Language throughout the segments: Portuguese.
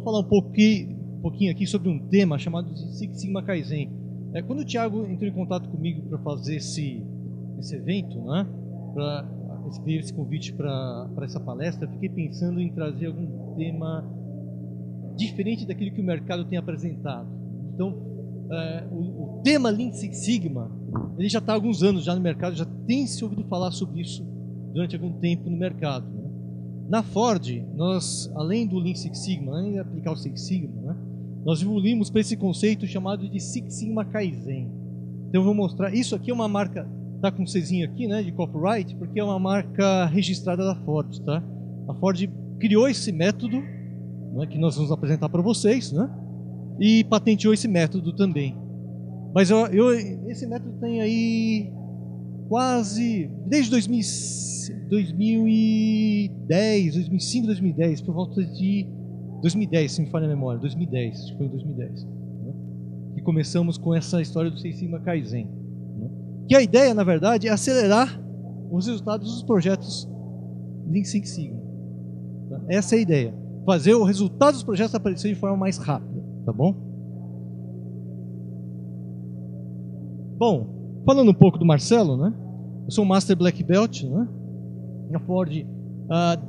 vamos falar um pouquinho aqui sobre um tema chamado de Six Sigma Kaizen. Quando o Thiago entrou em contato comigo para fazer esse evento, né, para escrever esse convite para essa palestra, eu fiquei pensando em trazer algum tema diferente daquilo que o mercado tem apresentado. Então, o tema Lean Six Sigma, ele já está há alguns anos já no mercado, já tem se ouvido falar sobre isso durante algum tempo no mercado, né? Na Ford, nós, além do Lean Six Sigma, além de aplicar o Six Sigma, né, nós evoluímos para esse conceito chamado de Six Sigma Kaizen. Então eu vou mostrar, isso aqui é uma marca, tá com um Czinho aqui, né, de copyright, porque é uma marca registrada da Ford, tá? A Ford criou esse método, né, que nós vamos apresentar para vocês, né, e patenteou esse método também. Mas esse método tem aí quase, desde 2010, 2005, 2010, por volta de 2010, se me falha a memória, 2010, acho que foi em 2010, né? Que começamos com essa história do Six Sigma Kaizen, né? Que a ideia, na verdade, é acelerar os resultados dos projetos Lean Six Sigma, tá? Essa é a ideia, fazer o resultado dos projetos aparecer de forma mais rápida, tá bom? Bom, falando um pouco do Marcelo, né? Eu sou um Master Black Belt, né, na Ford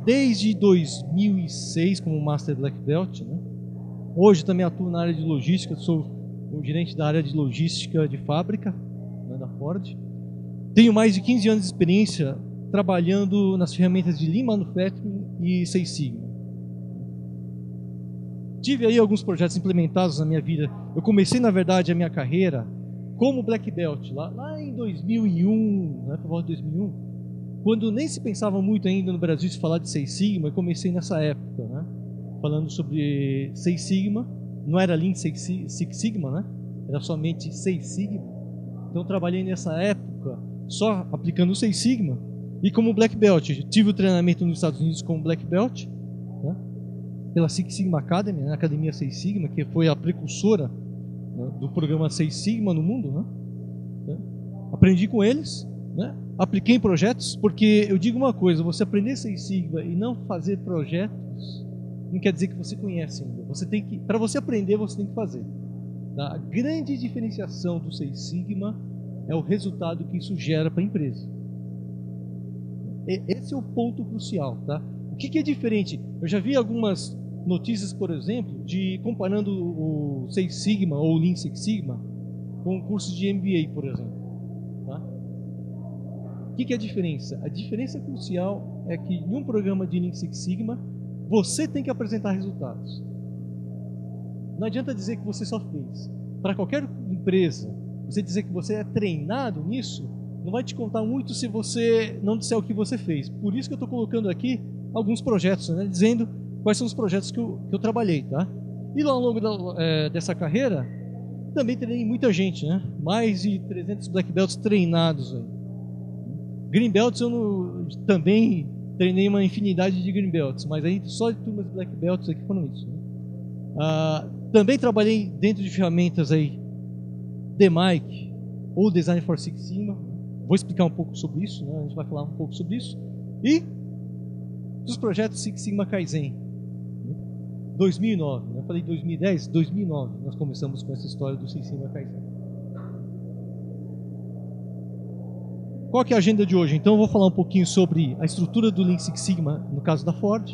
desde 2006 como Master Black Belt, né? Hoje também atuo na área de logística, sou o gerente da área de logística de fábrica, né, da Ford. Tenho mais de 15 anos de experiência trabalhando nas ferramentas de Lean Manufacturing e Six Sigma. Tive aí alguns projetos implementados na minha vida. Eu comecei, na verdade, a minha carreira como Black Belt, lá em 2001, né, por volta de 2001, quando nem se pensava muito ainda no Brasil se falar de Six Sigma, eu comecei nessa época, né, falando sobre Six Sigma, não era Lean Six Sigma, né, era somente Six Sigma. Então eu trabalhei nessa época só aplicando o Six Sigma, e como Black Belt, tive o treinamento nos Estados Unidos como Black Belt, né, pela Six Sigma Academy, né, a Academia Six Sigma, que foi a precursora, né, do programa Six Sigma no mundo, né? Aprendi com eles, né? Apliquei em projetos, porque eu digo uma coisa, você aprender Six Sigma e não fazer projetos não quer dizer que você conhece ainda. Você tem que, para você aprender, você tem que fazer. Tá? A grande diferenciação do Six Sigma é o resultado que isso gera para a empresa. Esse é o ponto crucial, tá? O que é diferente? Eu já vi algumas notícias, por exemplo, de comparando o Six Sigma ou o Lean Six Sigma com cursos de MBA, por exemplo, tá? O que é a diferença? A diferença crucial é que em um programa de Lean Six Sigma você tem que apresentar resultados. Não adianta dizer que você só fez. Para qualquer empresa, você dizer que você é treinado nisso, não vai te contar muito se você não disser o que você fez. Por isso que eu estou colocando aqui alguns projetos, né, dizendo quais são os projetos que eu trabalhei, tá? E ao longo dessa carreira, também treinei muita gente, né? Mais de 300 Black Belts treinados aí. Green Belts também treinei uma infinidade de Green Belts, mas aí só de turmas Black Belts aqui foram isso, né? Também trabalhei dentro de ferramentas aí, DMAIC ou Design for Six Sigma. Vou explicar um pouco sobre isso, né? A gente vai falar um pouco sobre isso. E dos projetos Six Sigma Kaizen. 2009, né? Eu falei 2010, 2009 nós começamos com essa história do Six Sigma Kaizen. Qual que é a agenda de hoje? Então eu vou falar um pouquinho sobre a estrutura do Lean Six Sigma, no caso da Ford,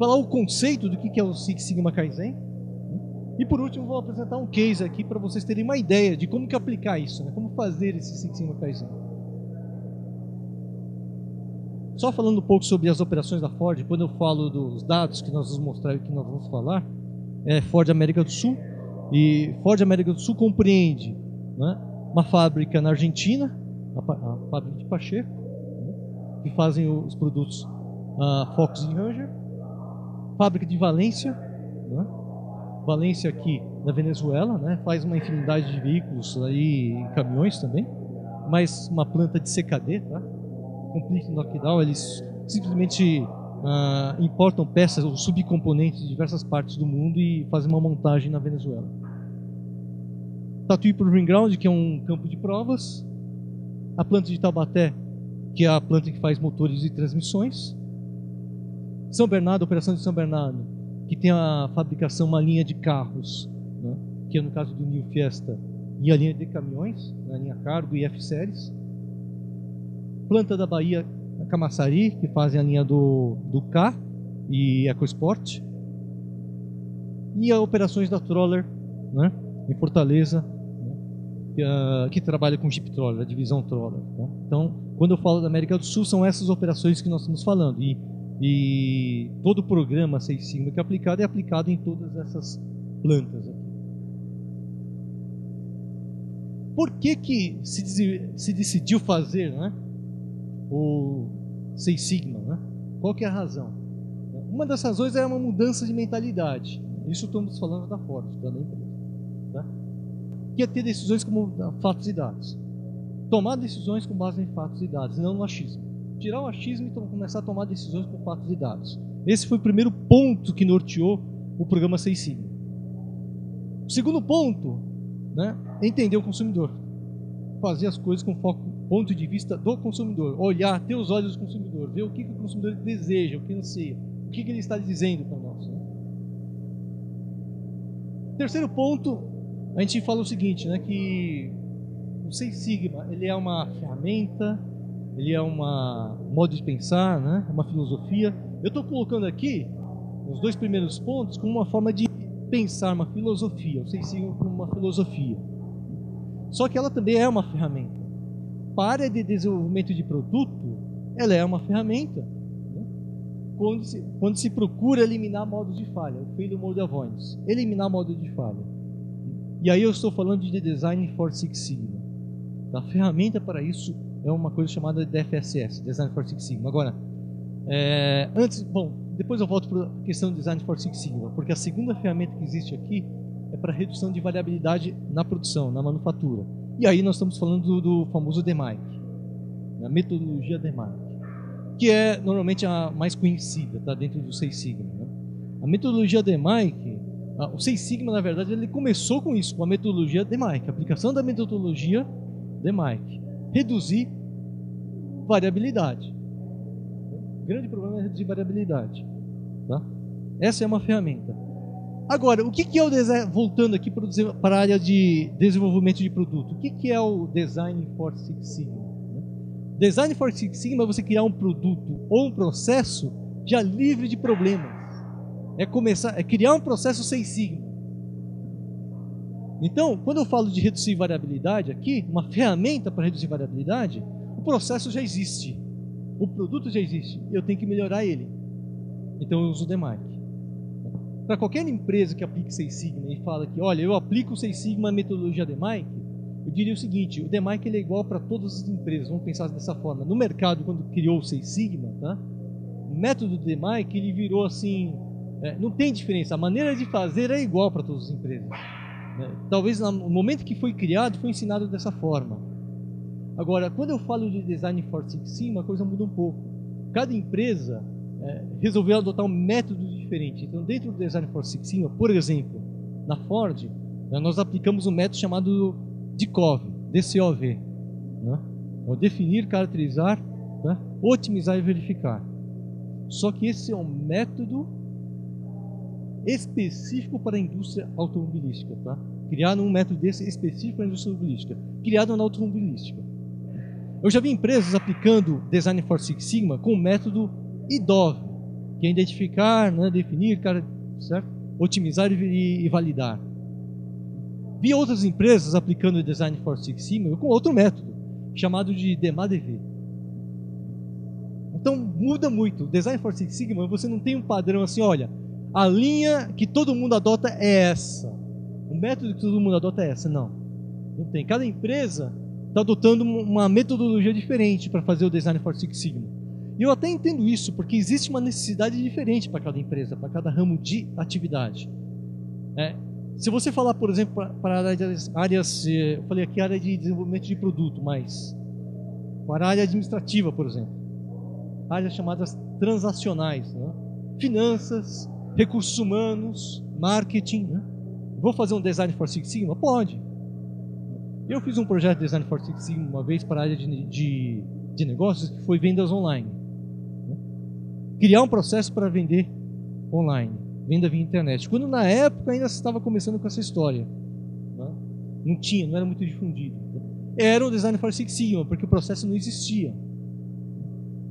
falar o conceito do que é o Six Sigma Kaizen, e por último vou apresentar um case aqui para vocês terem uma ideia de como que aplicar isso, né? Como fazer esse Six Sigma Kaizen. Só falando um pouco sobre as operações da Ford, quando eu falo dos dados que nós vamos mostrar e que nós vamos falar, é Ford América do Sul. E Ford América do Sul compreende, né, uma fábrica na Argentina, a fábrica de Pacheco, né, que fazem os produtos Focus e Ranger, fábrica de Valência, né, Valência aqui na Venezuela, né, faz uma infinidade de veículos aí, caminhões também, mas uma planta de CKD, tá? Complete Knockdown, eles simplesmente importam peças ou subcomponentes de diversas partes do mundo e fazem uma montagem na Venezuela. Tatuí Proving Ground, que é um campo de provas. A planta de Taubaté, que é a planta que faz motores e transmissões. São Bernardo, a operação de São Bernardo, que tem a fabricação, uma linha de carros, né, que é no caso do New Fiesta, e a linha de caminhões, a linha Cargo e F-Series. Planta da Bahia, a Camaçari, que fazem a linha do K e EcoSport. E as operações da Troller, né, em Fortaleza, né, que trabalha com Jeep Troller, a divisão Troller. Tá? Então, quando eu falo da América do Sul, são essas operações que nós estamos falando. E todo o programa Seis Sigma que é aplicado em todas essas plantas aqui. Por que se decidiu fazer, né, o Seis Sigma? Né? Qual que é a razão? Uma das razões é uma mudança de mentalidade. Isso estamos falando da Ford, da empresa. Tá? Que é ter decisões como fatos e dados. Tomar decisões com base em fatos e dados, não no achismo. Tirar o achismo e começar a tomar decisões com fatos e dados. Esse foi o primeiro ponto que norteou o programa Seis Sigma. O segundo ponto, né, é entender o consumidor. Fazer as coisas com foco, ponto de vista do consumidor. Olhar, ter os olhos do consumidor, ver o que o consumidor deseja, o que anseia, o que ele está dizendo para nós. Né? Terceiro ponto, a gente fala o seguinte, né, que o Seis Sigma ele é uma ferramenta, ele é um modo de pensar, né, uma filosofia. Eu estou colocando aqui os dois primeiros pontos como uma forma de pensar, uma filosofia. O Seis Sigma como uma filosofia. Só que ela também é uma ferramenta. Para a área de desenvolvimento de produto, ela é uma ferramenta. Né? Quando se procura eliminar modos de falha, o failure mode avoidance, eliminar modos de falha. E aí eu estou falando de Design for Six Sigma. A ferramenta para isso é uma coisa chamada de DFSS, Design for Six Sigma. Agora, depois eu volto para a questão do Design for Six Sigma, porque a segunda ferramenta que existe aqui é para redução de variabilidade na produção, na manufatura. E aí nós estamos falando do famoso DMAIC, a metodologia DMAIC, que é normalmente a mais conhecida, tá, dentro do Seis Sigma. Né? A metodologia DMAIC, o Seis Sigma, na verdade, ele começou com isso, com a metodologia DMAIC, a aplicação da metodologia DMAIC. Reduzir variabilidade. O grande problema é reduzir variabilidade. Tá? Essa é uma ferramenta. Agora, o que é o design, voltando aqui para a área de desenvolvimento de produto, o que é o Design for Six Sigma? Design for Six Sigma é você criar um produto ou um processo já livre de problemas. É criar um processo Seis Sigma. Então, quando eu falo de reduzir variabilidade aqui, uma ferramenta para reduzir variabilidade, o processo já existe, o produto já existe, eu tenho que melhorar ele. Então eu uso o DMAIC. Para qualquer empresa que aplique Seis Sigma e fala que, olha, eu aplico o Seis Sigma, a metodologia DMAIC, eu diria o seguinte, o DMAIC ele é igual para todas as empresas, vamos pensar dessa forma. No mercado, quando criou o Seis Sigma, tá? O método do DMAIC ele virou assim, não tem diferença, a maneira de fazer é igual para todas as empresas. Talvez no momento que foi criado, foi ensinado dessa forma. Agora, quando eu falo de Design for Six Sigma, a coisa muda um pouco. Cada empresa resolveu adotar um método diferente. Então, dentro do Design for Six Sigma, por exemplo, na Ford, nós aplicamos um método chamado DCOV, DCOV. Né? Definir, caracterizar, né? Otimizar e verificar. Só que esse é um método específico para a indústria automobilística. Tá? Criado um método desse específico para a indústria automobilística. Criado na automobilística. Eu já vi empresas aplicando Design for Six Sigma com o método IDOV, que é identificar, né, definir, certo? Otimizar e validar. Vi outras empresas aplicando o Design for Six Sigma com outro método, chamado de DEMA-DV. Então muda muito. O Design for Six Sigma, você não tem um padrão assim, olha, a linha que todo mundo adota é essa. O método que todo mundo adota é essa. Não. Não tem. Cada empresa está adotando uma metodologia diferente para fazer o Design for Six Sigma. E eu até entendo isso, porque existe uma necessidade diferente para cada empresa, para cada ramo de atividade. Se você falar, por exemplo, para áreas, eu falei aqui área de desenvolvimento de produto, mas para a área administrativa, por exemplo, áreas chamadas transacionais, né? Finanças, recursos humanos, marketing. Né? Vou fazer um Design for Six Sigma? Pode. Eu fiz um projeto de Design for Six Sigma uma vez para a área de negócios, que foi vendas online. Né? Criar um processo para vender online. venda via internet. Quando na época ainda se estava começando com essa história. Né? Não era muito difundido. Era um Design for Six Sigma, porque o processo não existia.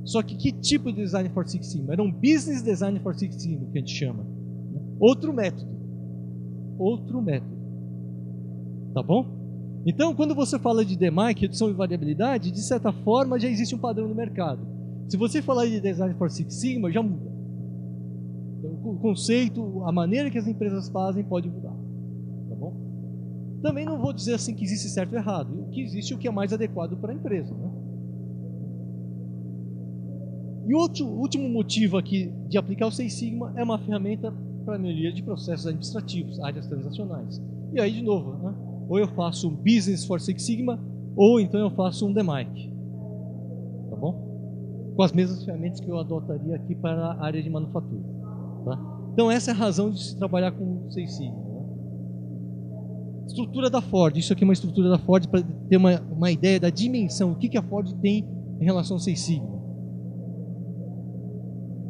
Só que tipo de Design for Six Sigma? Era um Business Design for Six Sigma, que a gente chama. Outro método. Tá bom? Então, quando você fala de DMAIC, redução e variabilidade, de certa forma já existe um padrão no mercado. Se você falar de Design for Six Sigma, já muda. Então, o conceito, a maneira que as empresas fazem pode mudar. Tá bom? Também não vou dizer assim que existe certo ou errado. O que existe é o que é mais adequado para a empresa. Né? E o último motivo aqui de aplicar o Six Sigma é uma ferramenta para melhoria de processos administrativos, áreas transacionais. E aí, de novo, né? Ou eu faço um Business for Six Sigma, ou então eu faço um DMAIC. Tá bom? Com as mesmas ferramentas que eu adotaria aqui para a área de manufatura. Tá? Então essa é a razão de se trabalhar com o Six Sigma. Né? Estrutura da Ford. Isso aqui é uma estrutura da Ford para ter uma ideia da dimensão. O que a Ford tem em relação ao Six Sigma.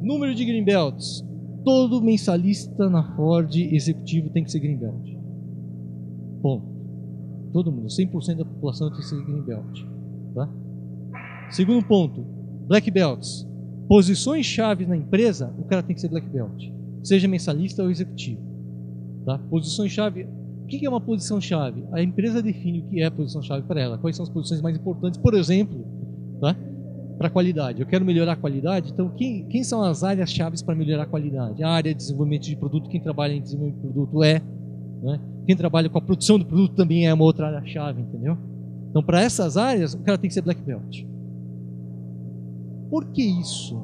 Número de Green Belts. Todo mensalista na Ford executivo tem que ser Green Belt. Bom, todo mundo, 100% da população tem que ser Green Belt. Tá? Segundo ponto, Black Belts. Posições-chave na empresa, o cara tem que ser Black Belt. Seja mensalista ou executivo. Tá? Posições-chave. O que é uma posição-chave? A empresa define o que é posição-chave para ela. Quais são as posições mais importantes, por exemplo, tá? Para a qualidade. Eu quero melhorar a qualidade, então quem são as áreas-chave para melhorar a qualidade? A área de desenvolvimento de produto, quem trabalha em desenvolvimento de produto é. Né? Quem trabalha com a produção do produto também é uma outra área-chave, entendeu? Então, para essas áreas, o cara tem que ser Black Belt. Por que isso?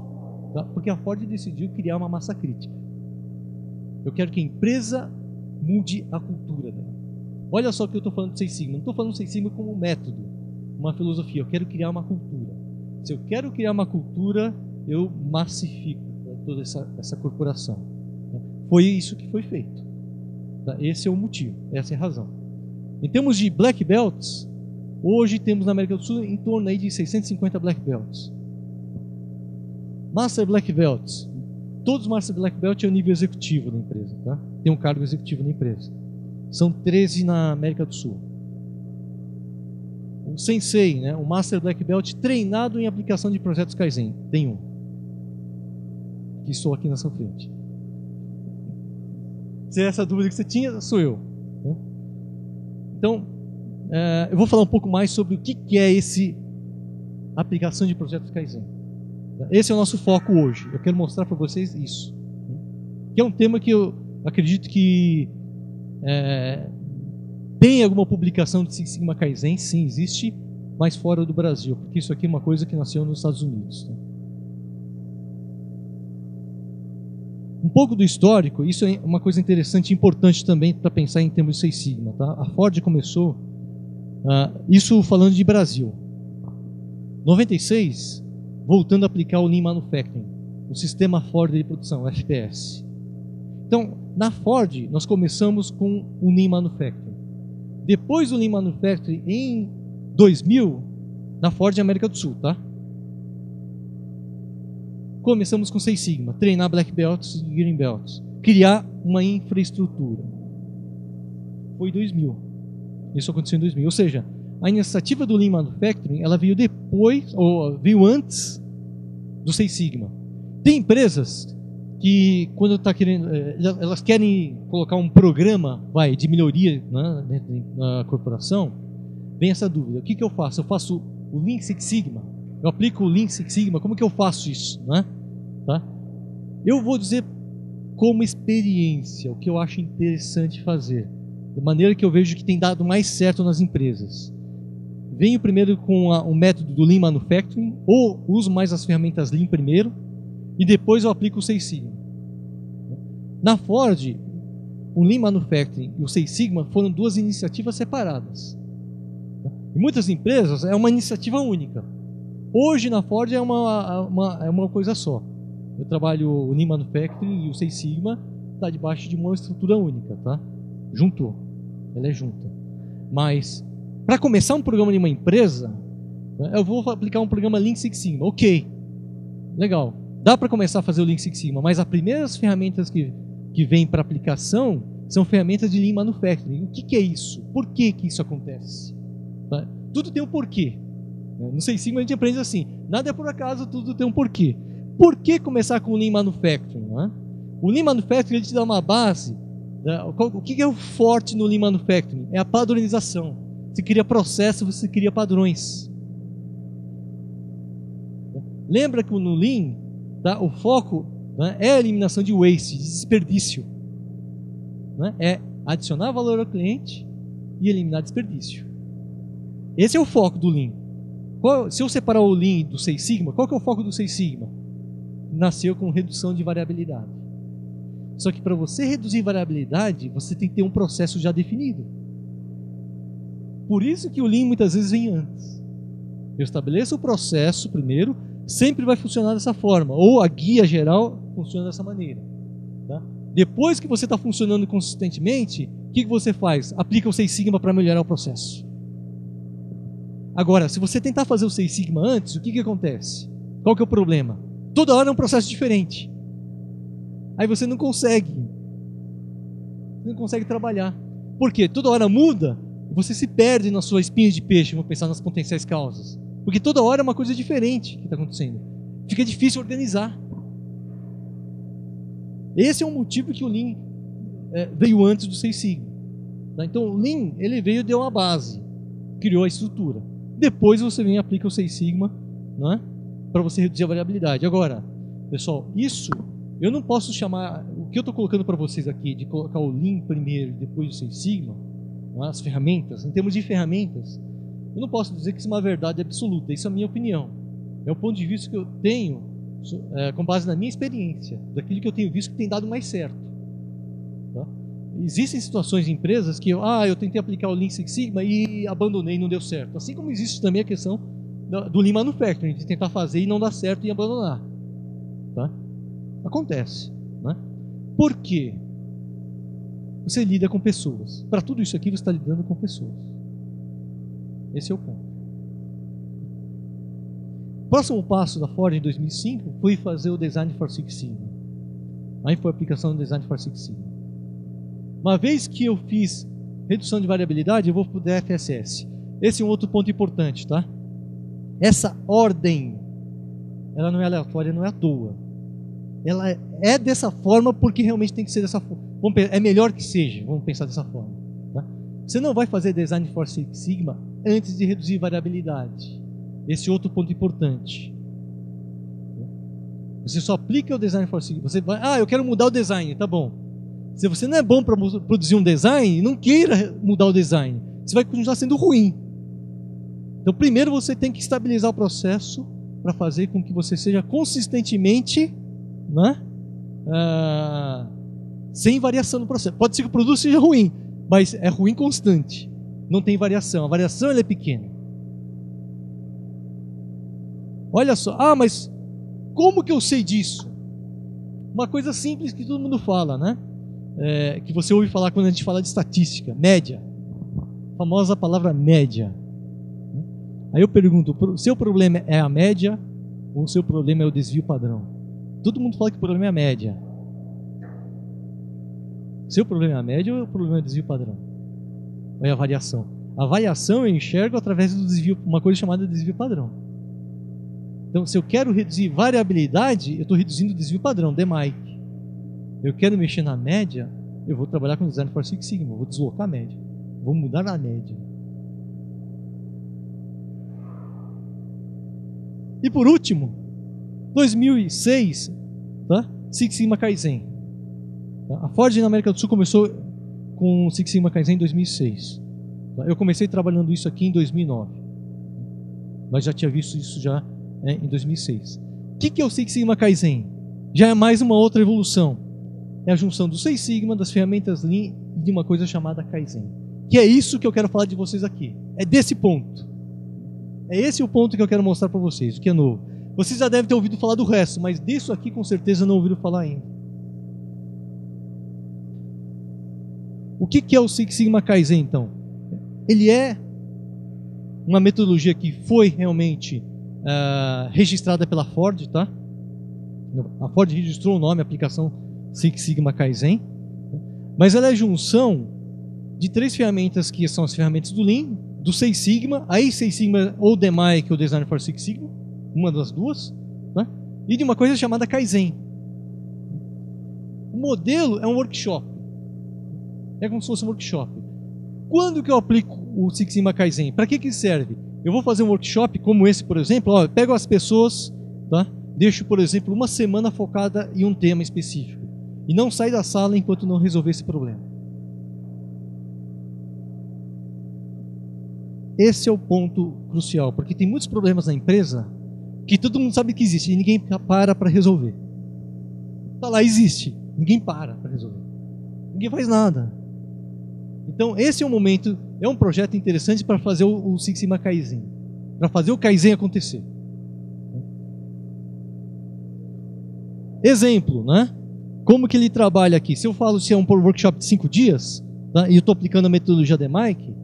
Tá? Porque a Ford decidiu criar uma massa crítica. Eu quero que a empresa mude a cultura dela. Olha só o que eu estou falando de Six Sigma. Não estou falando de Six Sigma como um método, uma filosofia. Eu quero criar uma cultura. Se eu quero criar uma cultura, eu massifico, né, toda essa corporação. Foi isso que foi feito. Tá? Esse é o motivo, essa é a razão. Em termos de Black Belts, hoje temos na América do Sul em torno aí de 650 Black Belts. Master Black Belts. Todos os Master Black Belt é o nível executivo da empresa. Tá? Tem um cargo executivo na empresa. São 13 na América do Sul. O Sensei, né? O Master Black Belt treinado em aplicação de projetos Kaizen. Tem um. Que estou aqui nessa frente. Se é essa dúvida que você tinha, sou eu. Né? Então, eu vou falar um pouco mais sobre o que é esse aplicação de projetos Kaizen. Esse é o nosso foco hoje. Eu quero mostrar para vocês isso. Que é um tema que eu acredito que tem alguma publicação de Six Sigma Kaizen, sim, existe, mas fora do Brasil, porque isso aqui é uma coisa que nasceu nos Estados Unidos. Né? Um pouco do histórico, isso é uma coisa interessante e importante também para pensar em termos de Six Sigma. Tá? A Ford começou, isso falando de Brasil. 96, voltando a aplicar o Lean Manufacturing, o sistema Ford de produção, o FPS. Então, na Ford, nós começamos com o Lean Manufacturing. Depois do Lean Manufacturing, em 2000, na Ford América do Sul, tá? Começamos com Six Sigma, treinar Black Belts e Green Belts, criar uma infraestrutura. Foi 2000. Isso aconteceu em 2000. Ou seja, a iniciativa do Lean Manufacturing, ela veio depois, ou veio antes do Six Sigma. Tem empresas que, quando está querendo, elas querem colocar um programa, de melhoria, né, na corporação, vem essa dúvida. O que eu faço? Eu faço o Lean Six Sigma? Eu aplico o Lean Six Sigma? Como que eu faço isso? Né? Tá? Eu vou dizer como experiência, o que eu acho interessante fazer, de maneira que eu vejo que tem dado mais certo nas empresas. Venho primeiro com o método do Lean Manufacturing, ou uso mais as ferramentas Lean primeiro, e depois eu aplico o Six Sigma. Na Ford, o Lean Manufacturing e o Six Sigma foram duas iniciativas separadas. Em muitas empresas é uma iniciativa única. Hoje na Ford é uma coisa só. Eu trabalho o Lean Manufacturing e o Six Sigma está debaixo de uma estrutura única, tá? Juntou. Ela é junta. Mas para começar um programa de uma empresa, eu vou aplicar um programa Lean Six Sigma. Ok, legal. Dá para começar a fazer o Lean Six Sigma, mas as primeiras ferramentas que que vem para aplicação são ferramentas de Lean Manufacturing. O que é isso? Por que isso acontece? Tá? Tudo tem um porquê. No Six Sigma a gente aprende assim, nada é por acaso, tudo tem um porquê. Por que começar com o Lean Manufacturing? Né? O Lean Manufacturing ele te dá uma base. O que é o forte no Lean Manufacturing? É a padronização. Você cria processos, você cria padrões. Lembra que no Lean, tá, o foco, né, é a eliminação de waste, de desperdício. Né? É adicionar valor ao cliente e eliminar desperdício. Esse é o foco do Lean. Se eu separar o Lean do Six Sigma, qual que é o foco do Six Sigma? Nasceu com redução de variabilidade. Só que para você reduzir variabilidade, você tem que ter um processo já definido. Por isso que o Lean muitas vezes vem antes. Eu estabeleço o processo primeiro, sempre vai funcionar dessa forma, ou a guia geral funciona dessa maneira. Tá? Depois que você está funcionando consistentemente, o que você faz? Aplica o Six Sigma para melhorar o processo. Agora, se você tentar fazer o Six Sigma antes, o que acontece? Qual que é o problema? Toda hora é um processo diferente. Aí você não consegue. Você não consegue trabalhar. Por quê? Toda hora muda e você se perde na sua espinha de peixe, vamos pensar nas potenciais causas. Porque toda hora é uma coisa diferente que está acontecendo. Fica difícil organizar. Esse é um motivo que o Lean veio antes do Six Sigma. Tá? Então o Lean ele veio e deu uma base, criou a estrutura. Depois você vem e aplica o Six Sigma, né, para você reduzir a variabilidade. Agora, pessoal, isso eu não posso chamar, o que eu estou colocando para vocês aqui, de colocar o Lean primeiro e depois o Six Sigma, né, as ferramentas, em termos de ferramentas, eu não posso dizer que isso é uma verdade absoluta, isso é a minha opinião. É o ponto de vista que eu tenho, com base na minha experiência, daquilo que eu tenho visto que tem dado mais certo. Tá? Existem situações em empresas que eu tentei aplicar o Lean Six Sigma e abandonei e não deu certo. Assim como existe também a questão do Lean Manufacturing, de tentar fazer e não dar certo e abandonar. Tá? Acontece. Né? Por quê? Você lida com pessoas. Para tudo isso aqui você está lidando com pessoas. Esse é o ponto. O próximo passo da Ford em 2005 foi fazer o Design for Six Sigma. Aí foi a aplicação do Design for Six Sigma. Uma vez que eu fiz redução de variabilidade, eu vou para o DFSS. Esse é um outro ponto importante, tá? Essa ordem, ela não é aleatória, não é à toa. Ela é dessa forma porque realmente tem que ser dessa forma. É melhor que seja, vamos pensar dessa forma. Tá? Você não vai fazer Design for Six Sigma antes de reduzir variabilidade. Esse é outro ponto importante. Você só aplica o Design for Six Sigma. Você vai, eu quero mudar o design, tá bom. Se você não é bom para produzir um design, não queira mudar o design. Você vai continuar sendo ruim. Então, primeiro você tem que estabilizar o processo para fazer com que você seja consistentemente, né, sem variação no processo. Pode ser que o produto seja ruim, mas é ruim constante. Não tem variação. A variação ela é pequena. Olha só. Mas como que eu sei disso? Uma coisa simples que todo mundo fala, né? Que você ouve falar quando a gente fala de estatística, média, a famosa palavra média. Aí eu pergunto, o seu problema é a média ou o seu problema é o desvio padrão? Todo mundo fala que o problema é a média. O seu problema é a média ou o problema é o desvio padrão? Ou é a variação? A variação eu enxergo através do desvio, uma coisa chamada desvio padrão. Então, se eu quero reduzir variabilidade, eu estou reduzindo o desvio padrão, DMAIC. Eu quero mexer na média, eu vou trabalhar com Design for Six Sigma, vou deslocar a média, vou mudar na média. E por último, 2006, tá? Six Sigma Kaizen. A Ford na América do Sul começou com o Six Sigma Kaizen em 2006. Tá? Eu comecei trabalhando isso aqui em 2009, mas já tinha visto isso já em 2006. O que é o Six Sigma Kaizen? Já é mais uma outra evolução. É a junção do Six Sigma, das ferramentas Lean e de uma coisa chamada Kaizen. Que é isso que eu quero falar de vocês aqui. É desse ponto. É esse o ponto que eu quero mostrar para vocês, o que é novo. Vocês já devem ter ouvido falar do resto, mas disso aqui com certeza não ouviram falar ainda. O que é o Six Sigma Kaizen, então? Ele é uma metodologia que foi realmente registrada pela Ford, tá? A Ford registrou o nome, a aplicação Six Sigma Kaizen, mas ela é a junção de 3 ferramentas que são as ferramentas do Lean, do Seis Sigma, aí Seis Sigma ou DMAIC, que é o Design for Six Sigma, uma das duas, né? E de uma coisa chamada Kaizen. O modelo é um workshop, é como se fosse um workshop. Quando que eu aplico o Six Sigma Kaizen? Para que serve? Eu vou fazer um workshop como esse, por exemplo, ó, eu pego as pessoas, tá? Deixo, por exemplo, uma semana focada em um tema específico e não sai da sala enquanto não resolver esse problema. Esse é o ponto crucial, porque tem muitos problemas na empresa que todo mundo sabe que existe e ninguém para resolver. Tá lá, existe, ninguém para resolver. Ninguém faz nada. Então esse é um momento, é um projeto interessante para fazer o Six Sigma Kaizen, para fazer o Kaizen acontecer. Exemplo, né? Como que ele trabalha aqui? Se eu falo se é um workshop de 5 dias, tá? E eu estou aplicando a metodologia DMAIC,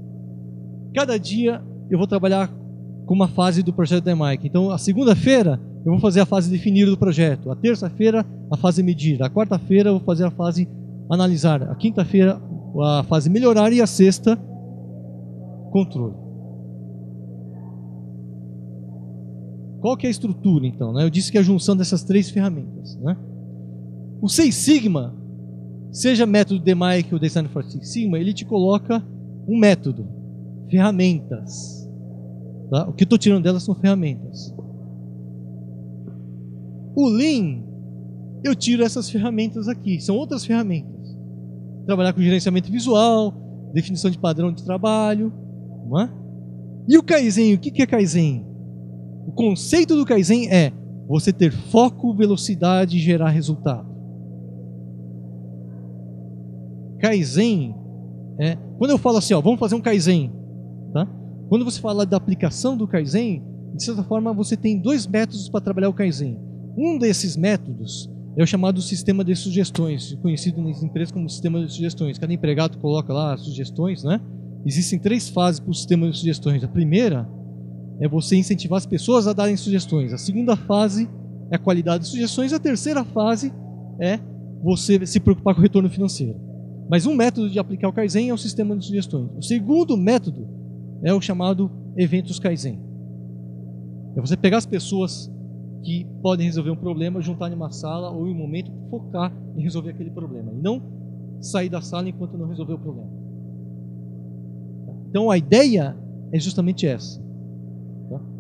cada dia eu vou trabalhar com uma fase do projeto DMAIC. Então, a segunda-feira eu vou fazer a fase definir do projeto. A terça-feira, a fase medir. A quarta-feira eu vou fazer a fase analisar. A quinta-feira, a fase melhorar. E a sexta, controle. Qual que é a estrutura, então? Né? Eu disse que é a junção dessas 3 ferramentas. Né? O Seis Sigma, seja método DMAIC ou Design for Six Sigma, ele te coloca um método, ferramentas. Tá? O que eu estou tirando delas são ferramentas. O Lean, eu tiro essas ferramentas aqui, são outras ferramentas. Trabalhar com gerenciamento visual, definição de padrão de trabalho. Não é? E o Kaizen, o que é Kaizen? O conceito do Kaizen é você ter foco, velocidade e gerar resultado. Kaizen, quando eu falo assim, ó, vamos fazer um Kaizen, tá? Quando você fala da aplicação do Kaizen, de certa forma você tem 2 métodos para trabalhar o Kaizen. Um desses métodos é o chamado sistema de sugestões, conhecido nas empresas como sistema de sugestões. Cada empregado coloca lá as sugestões, né? Existem 3 fases para o sistema de sugestões. A primeira é você incentivar as pessoas a darem sugestões. A segunda fase é a qualidade de sugestões. A terceira fase é você se preocupar com o retorno financeiro. Mas um método de aplicar o Kaizen é o sistema de sugestões. O segundo método é o chamado eventos Kaizen. É você pegar as pessoas que podem resolver um problema, juntar em uma sala ou em um momento, focar em resolver aquele problema. E não sair da sala enquanto não resolver o problema. Então a ideia é justamente essa.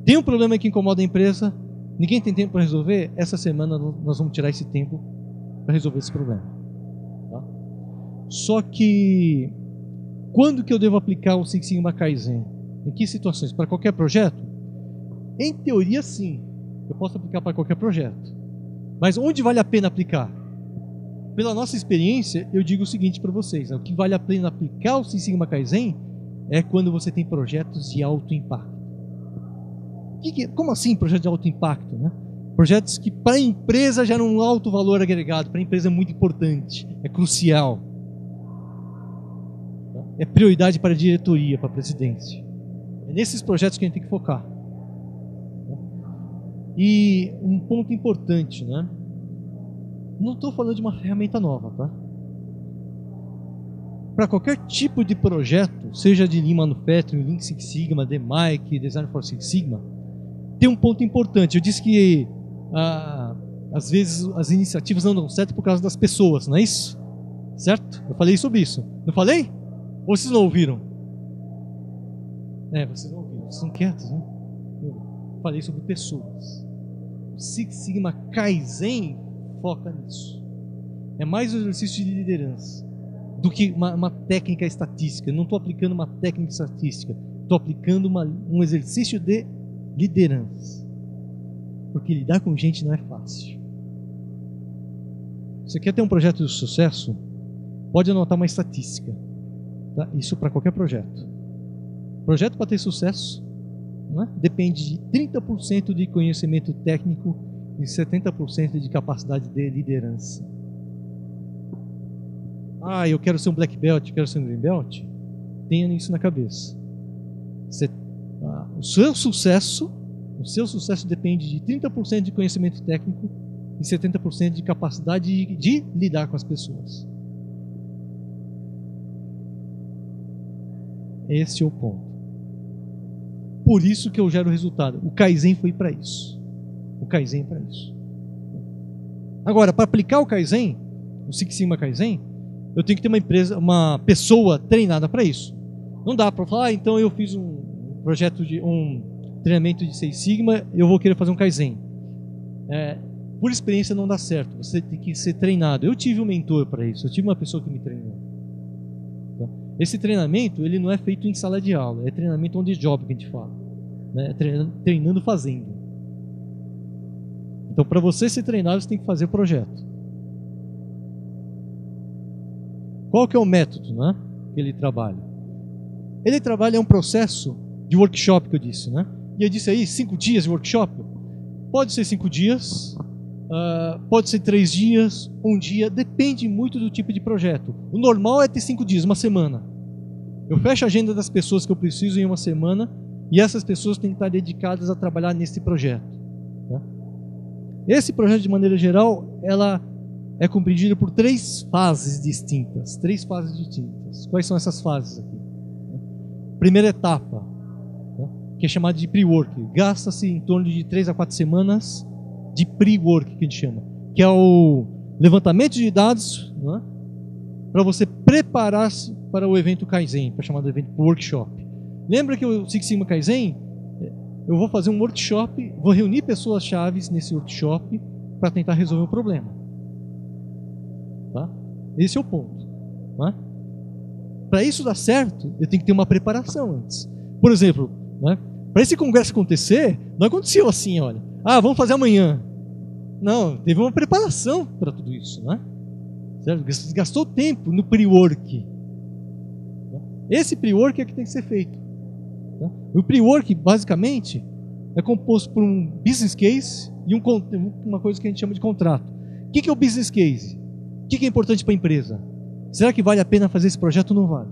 Tem um problema que incomoda a empresa, ninguém tem tempo para resolver, essa semana nós vamos tirar esse tempo para resolver esse problema. Tá? Só que, quando que eu devo aplicar o Six Sigma Kaizen? Em que situações? Para qualquer projeto? Em teoria, sim. Eu posso aplicar para qualquer projeto. Mas onde vale a pena aplicar? Pela nossa experiência, eu digo o seguinte para vocês. O que vale a pena aplicar o Six Sigma Kaizen é quando você tem projetos de alto impacto. Como assim projeto de alto impacto? Né? Projetos que para a empresa geram um alto valor agregado. Para a empresa é muito importante, é crucial. É prioridade para a diretoria, para a presidência. É nesses projetos que a gente tem que focar. E um ponto importante, né? Não estou falando de uma ferramenta nova, tá? Para qualquer tipo de projeto, seja de Lean Manufacturing, Lean Six Sigma, DMAIC, Design for Six Sigma, tem um ponto importante. Eu disse que às vezes as iniciativas não dão certo por causa das pessoas, não é isso? Certo? Eu falei sobre isso. Não falei? Ou vocês não ouviram? Vocês não ouviram. Vocês são quietos, né? Eu falei sobre pessoas. O Six Sigma Kaizen foca nisso. É mais um exercício de liderança do que uma técnica estatística. Eu não estou aplicando uma técnica estatística. Estou aplicando um exercício de liderança. Porque lidar com gente não é fácil. Você quer ter um projeto de sucesso? Pode anotar uma estatística. Tá? Isso para qualquer projeto. Projeto para ter sucesso, né, depende de 30% de conhecimento técnico e 70% de capacidade de liderança. Eu quero ser um black belt, quero ser um green belt. Tenha isso na cabeça. O seu sucesso depende de 30% de conhecimento técnico e 70% de capacidade de lidar com as pessoas. Esse é o ponto. Por isso que eu gero resultado. O Kaizen foi para isso. O Kaizen é para isso. Agora, para aplicar o Kaizen, o Six Sigma Kaizen, eu tenho que ter uma pessoa treinada para isso. Não dá para falar, então eu fiz um projeto um treinamento de Six Sigma, eu vou querer fazer um Kaizen. Por experiência não dá certo, você tem que ser treinado. Eu tive um mentor para isso, eu tive uma pessoa que me treinou. Esse treinamento, ele não é feito em sala de aula, é treinamento on the job que a gente fala, né? Treinando fazendo. Então, para você ser treinado, você tem que fazer o projeto. Qual que é o método, né, que ele trabalha? Ele trabalha um processo de workshop que eu disse, né? E eu disse aí, 5 dias de workshop? Pode ser 5 dias, pode ser 3 dias, 1 dia, depende muito do tipo de projeto. O normal é ter 5 dias, uma semana. Eu fecho a agenda das pessoas que eu preciso em uma semana e essas pessoas têm que estar dedicadas a trabalhar nesse projeto. Né? Esse projeto, de maneira geral, ela é compreendido por 3 fases distintas. 3 fases distintas. Quais são essas fases aqui? Primeira etapa, né, que é chamada de pre-work. Gasta-se em torno de 3 a 4 semanas de pre-work, que a gente chama, que é o levantamento de dados, né, para você preparar-se para o evento Kaizen, para chamar de evento workshop. Lembra que o Six Sigma Kaizen, eu vou fazer um workshop, vou reunir pessoas chaves nesse workshop para tentar resolver um problema. Tá? Esse é o ponto. Tá? Para isso dar certo, eu tenho que ter uma preparação antes. Por exemplo, né, para esse congresso acontecer, não aconteceu assim, olha, vamos fazer amanhã. Não, teve uma preparação para tudo isso, né? Certo? Gastou tempo no pre-work. Esse pre-work é que tem que ser feito. O pre-work, basicamente, é composto por um business case e uma coisa que a gente chama de contrato. O que é o business case? O que é importante para a empresa? Será que vale a pena fazer esse projeto ou não vale?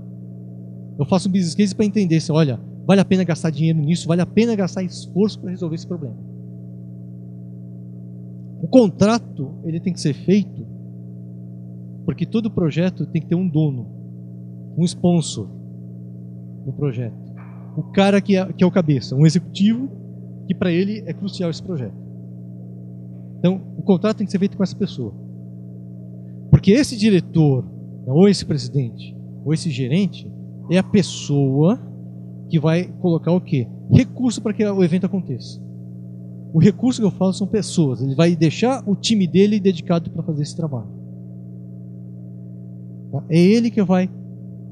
Eu faço um business case para entender se, olha, vale a pena gastar dinheiro nisso, vale a pena gastar esforço para resolver esse problema. O contrato, ele tem que ser feito porque todo projeto tem que ter um dono, um sponsor no projeto. O cara que é o cabeça, um executivo, que para ele é crucial esse projeto. Então, o contrato tem que ser feito com essa pessoa. Porque esse diretor, ou esse presidente, ou esse gerente, é a pessoa que vai colocar o quê? Recurso para que o evento aconteça. O recurso que eu falo são pessoas. Ele vai deixar o time dele dedicado para fazer esse trabalho. É ele que vai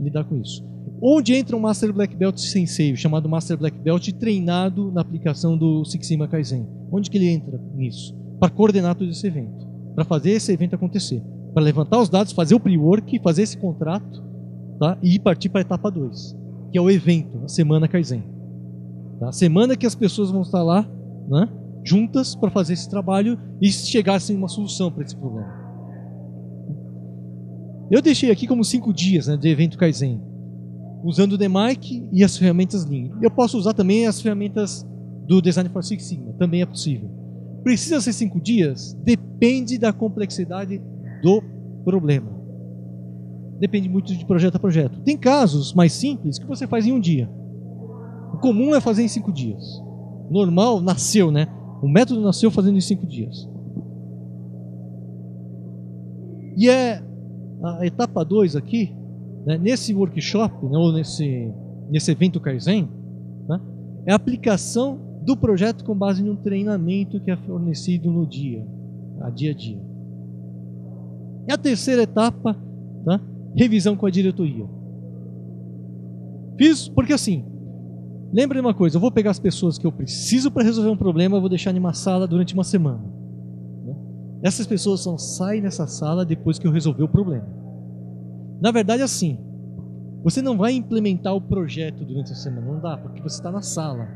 lidar com isso. Onde entra um Master Black Belt Sensei, chamado Master Black Belt, treinado na aplicação do Six Sigma Kaizen? Onde que ele entra nisso? Para coordenar todo esse evento. Para fazer esse evento acontecer. Para levantar os dados, fazer o pre-work, fazer esse contrato, tá? E partir para a etapa 2, que é o evento, a Semana Kaizen. Tá? A semana que as pessoas vão estar lá, né, juntas para fazer esse trabalho e chegassem a uma solução para esse problema. Eu deixei aqui como 5 dias, né, de evento Kaizen, usando o DMAIC e as ferramentas Lean. Eu posso usar também as ferramentas do Design for Six Sigma, também é possível. Precisa ser 5 dias? Depende da complexidade do problema. Depende muito de projeto a projeto. Tem casos mais simples que você faz em 1 dia. O comum é fazer em 5 dias. O normal nasceu, né? O método nasceu fazendo em 5 dias. E a etapa 2 aqui, né, nesse workshop, né, ou nesse evento Kaizen, né, é a aplicação do projeto com base num treinamento que é fornecido no dia a dia. E a terceira etapa, tá, revisão com a diretoria. Fiz porque assim, lembra de uma coisa, eu vou pegar as pessoas que eu preciso para resolver um problema, eu vou deixar em uma sala durante uma semana. Né? Essas pessoas só saem dessa sala depois que eu resolver o problema. Na verdade, assim, você não vai implementar o projeto durante a semana, não dá, porque você está na sala,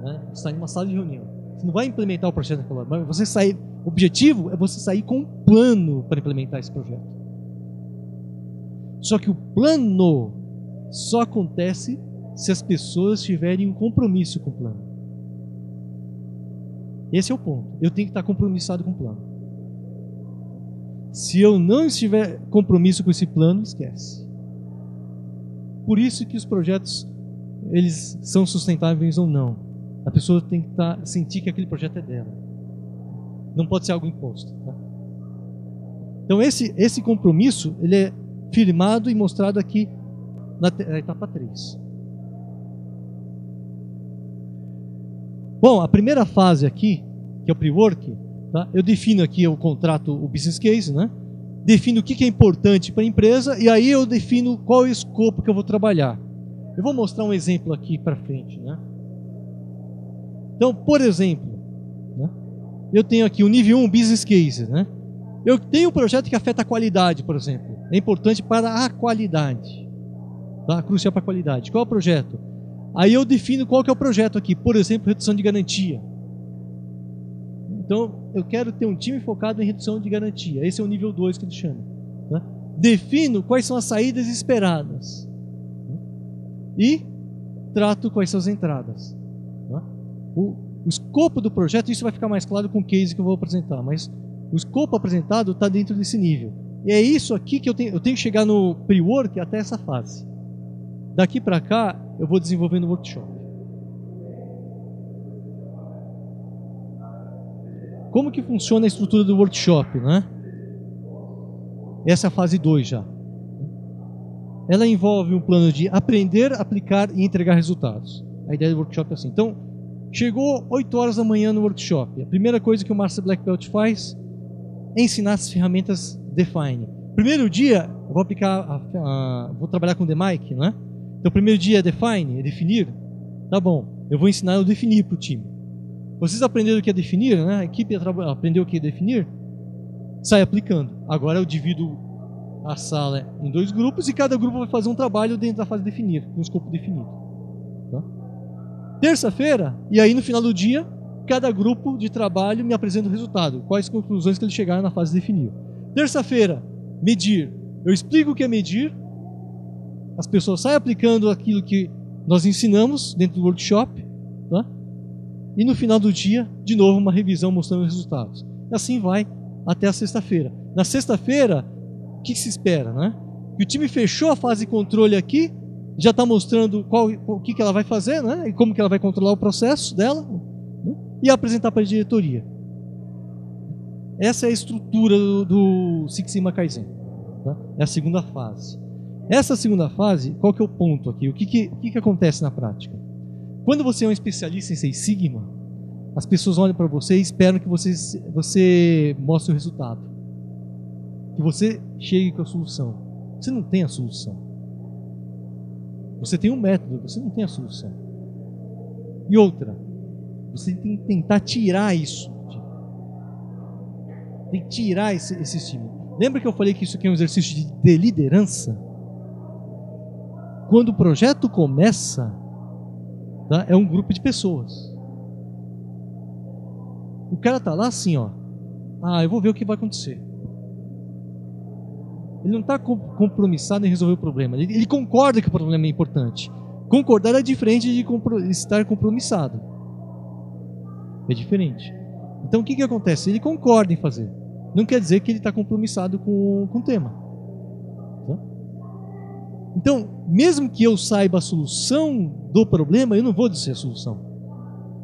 né? Você está em uma sala de reunião. Você não vai implementar o projeto naquela hora, mas você sair. O objetivo é você sair com um plano para implementar esse projeto. Só que o plano só acontece se as pessoas tiverem um compromisso com o plano. Esse é o ponto. Eu tenho que estar compromissado com o plano. Se eu não estiver compromisso com esse plano, esquece. Por isso que os projetos, eles são sustentáveis ou não. A pessoa tem que sentir que aquele projeto é dela. Não pode ser algo imposto. Tá? Então esse compromisso, ele é firmado e mostrado aqui na etapa 3. Bom, a primeira fase aqui, que é o pre-work, tá? Eu defino aqui o contrato, o business case, né? Defino o que é importante para a empresa e aí eu defino qual é o escopo que eu vou trabalhar. Eu vou mostrar um exemplo aqui para frente, né? Então, por exemplo, né? Eu tenho aqui o nível 1, business case, né? Eu tenho um projeto que afeta a qualidade, por exemplo. É importante para a qualidade. Tá? Crucial para a qualidade. Qual é o projeto? Aí eu defino qual que é o projeto aqui. Por exemplo, redução de garantia. Então, eu quero ter um time focado em redução de garantia. Esse é o nível 2 que ele chama. Tá? Defino quais são as saídas esperadas. E trato quais são as entradas. Tá? O escopo do projeto, isso vai ficar mais claro com o case que eu vou apresentar, mas o escopo apresentado está dentro desse nível. E é isso aqui que eu tenho que chegar no pre-work até essa fase. Daqui para cá, eu vou desenvolvendo o workshop. Como que funciona a estrutura do workshop, né? Essa é a fase 2 já. Ela envolve um plano de aprender, aplicar e entregar resultados. A ideia do workshop é assim. Então, chegou 8 horas da manhã no workshop. A primeira coisa que o Master Black Belt faz é ensinar as ferramentas Define. Primeiro dia, eu vou vou trabalhar com DMAIC, né? Então, o primeiro dia é Define, é definir. Tá bom, eu vou ensinar a definir para o time. Vocês aprenderam o que é definir, né? A equipe aprendeu o que é definir, sai aplicando. Agora eu divido a sala em 2 grupos e cada grupo vai fazer um trabalho dentro da fase definir, com o escopo definido. Tá? Terça-feira, e aí no final do dia, cada grupo de trabalho me apresenta o resultado, quais conclusões que eles chegaram na fase definir. Terça-feira, medir. Eu explico o que é medir, as pessoas saem aplicando aquilo que nós ensinamos dentro do workshop, tá? E no final do dia, de novo, uma revisão mostrando os resultados. E assim vai até a sexta-feira. Na sexta-feira, o que se espera, né? Que o time fechou a fase de controle aqui, já está mostrando o que ela vai fazer, né? E como que ela vai controlar o processo dela, né? E apresentar para a diretoria. Essa é a estrutura do Six Sigma Kaizen. Tá? É a segunda fase. Essa segunda fase, qual que é o ponto aqui? O que acontece na prática? Quando você é um especialista em Six Sigma, as pessoas olham para você e esperam que você mostre o resultado. Que você chegue com a solução. Você não tem a solução. Você tem um método, você não tem a solução. E outra, você tem que tentar tirar isso. Tem que tirar esse estímulo. Lembra que eu falei que isso aqui é um exercício de liderança? Quando o projeto começa, tá, é um grupo de pessoas. O cara está lá assim, ó. Eu vou ver o que vai acontecer. Ele não está compromissado em resolver o problema. Ele concorda que o problema é importante. Concordar é diferente de estar compromissado. É diferente. Então o que acontece? Ele concorda em fazer. Não quer dizer que ele está compromissado com o tema. Tá? Então, mesmo que eu saiba a solução do problema, eu não vou dizer a solução.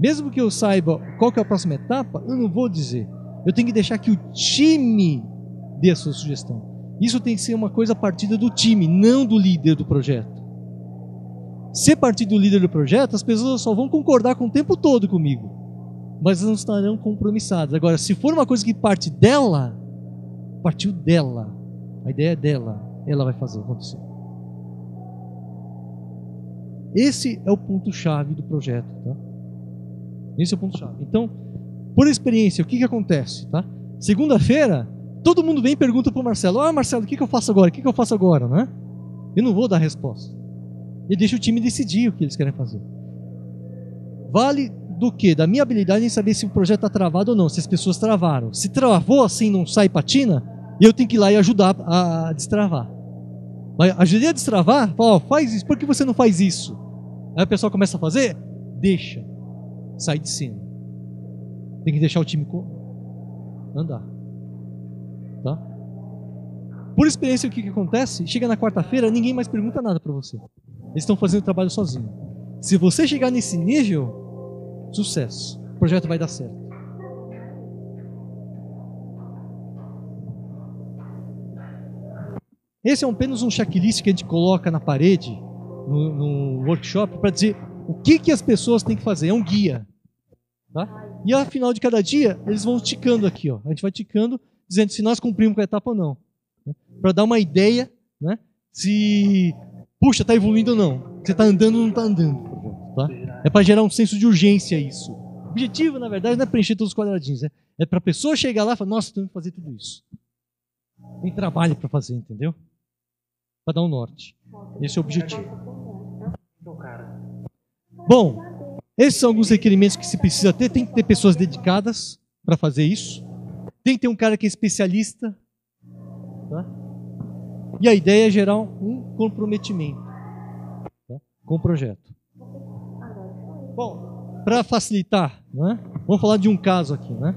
Mesmo que eu saiba qual que é a próxima etapa, eu não vou dizer. Eu tenho que deixar que o time dê a sua sugestão. Isso tem que ser uma coisa partida do time, não do líder do projeto. Se partir do líder do projeto, as pessoas só vão concordar com o tempo todo comigo, mas não estarão compromissadas. Agora, se for uma coisa que parte dela, partiu dela, a ideia é dela, ela vai fazer acontecer. Esse é o ponto-chave do projeto. Tá? Esse é o ponto-chave. Então, por experiência, o que acontece? Tá? Segunda-feira, todo mundo vem e pergunta para o Marcelo: Marcelo, o que eu faço agora? O que eu faço agora? Né? Eu não vou dar resposta. E deixa o time decidir o que eles querem fazer. Vale do quê? Da minha habilidade em saber se o projeto está travado ou não, se as pessoas travaram. Se travou assim, não sai patina, eu tenho que ir lá e ajudar a destravar. Mas ajudei a destravar, fala, faz isso, por que você não faz isso? Aí o pessoal começa a fazer, deixa, sai de cena. Tem que deixar o time andar. Tá? Por experiência, o que acontece? Chega na quarta-feira, ninguém mais pergunta nada para você. Eles estão fazendo o trabalho sozinho. Se você chegar nesse nível, sucesso. O projeto vai dar certo. Esse é apenas um checklist que a gente coloca na parede, no workshop, para dizer o que as pessoas têm que fazer. É um guia. Tá? E ao final de cada dia, eles vão ticando aqui. Ó. A gente vai ticando, dizendo se nós cumprimos com a etapa ou não. Para dar uma ideia, né, se, puxa, está evoluindo ou não. Você está andando ou não está andando. Tá? É para gerar um senso de urgência isso. O objetivo, na verdade, não é preencher todos os quadradinhos. É para a pessoa chegar lá e falar, nossa, temos que fazer tudo isso. Tem trabalho para fazer, entendeu? Para dar um norte. Esse é o objetivo. Bom, esses são alguns requerimentos que se precisa ter. Tem que ter pessoas dedicadas para fazer isso. Tem que ter um cara que é especialista. Tá? E a ideia é gerar um comprometimento, tá, com o projeto. Bom, para facilitar, né, vamos falar de um caso aqui. Né?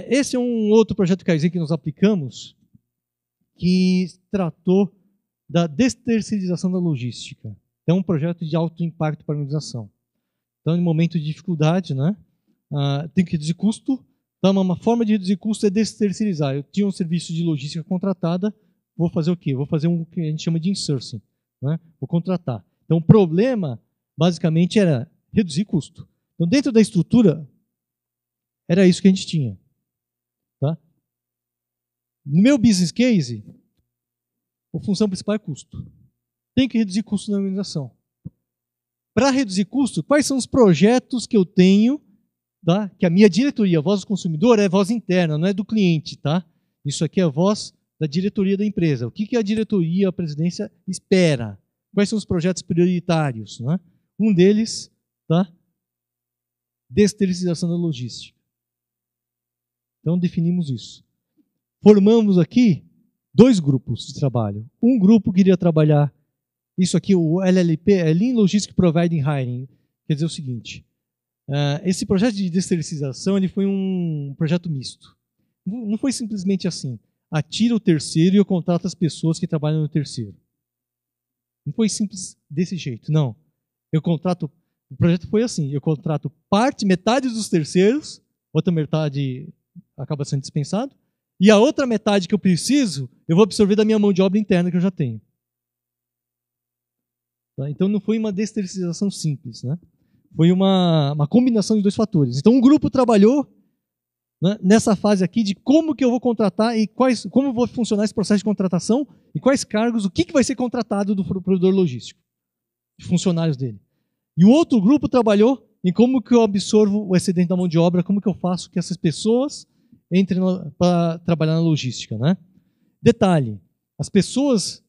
Esse é um outro projeto Kaizen que nós aplicamos, que tratou da desterceirização da logística. É um projeto de alto impacto para a organização. Então, em momento de dificuldade, né, tem que reduzir custo. Então, uma forma de reduzir custo é desterceirizar. Eu tinha um serviço de logística contratada, vou fazer o quê? Vou fazer um que a gente chama de insourcing. Né? Vou contratar. Então, o problema, basicamente, era reduzir custo. Então, dentro da estrutura, era isso que a gente tinha. Tá? No meu business case, a função principal é custo. Tem que reduzir custo na organização. Para reduzir custo, quais são os projetos que eu tenho, tá? Que a minha diretoria, a voz do consumidor, é voz interna, não é do cliente. Tá? Isso aqui é a voz da diretoria da empresa. O que a diretoria, a presidência espera? Quais são os projetos prioritários? Né? Um deles, tá? Desterceirização da logística. Então definimos isso. Formamos aqui 2 grupos de trabalho. Um grupo queria trabalhar, isso aqui, o LLP, é Lean Logistic Providing Hiring. Quer dizer o seguinte, esse projeto de desterceirização ele foi um projeto misto. Não foi simplesmente assim, atira o terceiro e eu contrato as pessoas que trabalham no terceiro. Não foi simples desse jeito, não. O projeto foi assim, eu contrato metade dos terceiros, outra metade acaba sendo dispensado, e a outra metade que eu preciso, eu vou absorver da minha mão de obra interna que eu já tenho. Tá? Então não foi uma desterceirização simples, né? Foi uma combinação de 2 fatores. Então um grupo trabalhou, né, nessa fase aqui de como que eu vou contratar e como vai funcionar esse processo de contratação e quais cargos, o que vai ser contratado do provedor logístico, de funcionários dele. E o outro grupo trabalhou em como que eu absorvo o excedente da mão de obra, como que eu faço que essas pessoas entrem para trabalhar na logística. Né? Detalhe, as pessoas